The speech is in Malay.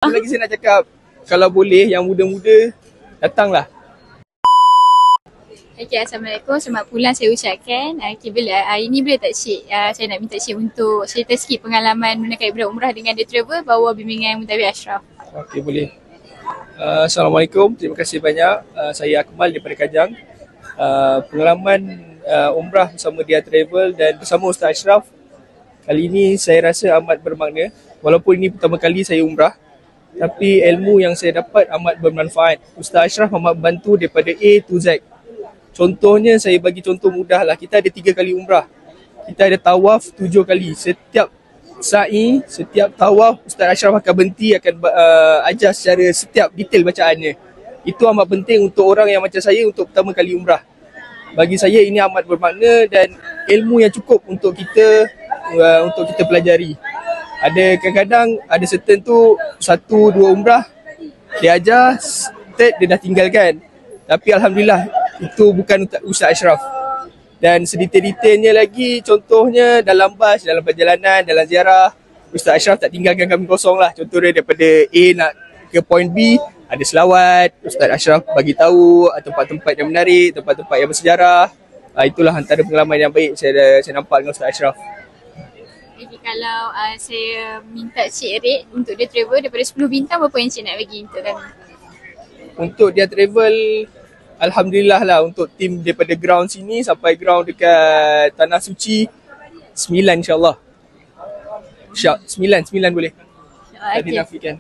Apa lagi saya nak cakap, kalau boleh yang muda-muda datanglah. Okay, Assalamualaikum. Selamat pulang saya ucapkan. Okay, hari ni boleh tak Cik, saya nak minta Cik untuk cerita sikit pengalaman menaikkan berumrah dengan The Travel bawah bimbingan Muntawir Ashraf. Okey, boleh. Assalamualaikum, terima kasih banyak. Saya Akmal daripada Kajang. Pengalaman umrah bersama Dia Travel dan bersama Ustaz Ashraf kali ini saya rasa amat bermakna. Walaupun ini pertama kali saya umrah, tapi ilmu yang saya dapat amat bermanfaat. Ustaz Ashraf amat bantu daripada A to Z. Contohnya, saya bagi contoh mudah lah. Kita ada 3 kali umrah. Kita ada tawaf 7 kali. Setiap sa'i, setiap tawaf, Ustaz Ashraf akan berhenti, akan ajar secara setiap detail bacaannya. Itu amat penting untuk orang yang macam saya untuk pertama kali umrah. Bagi saya ini amat bermakna dan ilmu yang cukup untuk kita pelajari. Ada kadang-kadang ada certain tu 1-2 umrah dia ajar, third dia dah tinggalkan. Tapi Alhamdulillah itu bukan Ustaz Ashraf. Dan sedetail-detailnya lagi, contohnya dalam bas, dalam perjalanan, dalam ziarah, Ustaz Ashraf tak tinggalkan kami kosong lah. Contohnya daripada A nak ke point B, ada selawat, Ustaz Ashraf bagi tahu tempat-tempat yang menarik, tempat-tempat yang bersejarah. Itulah antara pengalaman yang baik saya nampak dengan Ustaz Ashraf. Okay, kalau saya minta Cik rate untuk The Travel daripada 10 bintang, berapa yang Cik nak bagi untuk kami? Untuk Dia Travel, Alhamdulillah lah, untuk tim daripada ground sini sampai ground dekat Tanah Suci, 9 insyaAllah. 9 boleh. Tak dinafikan.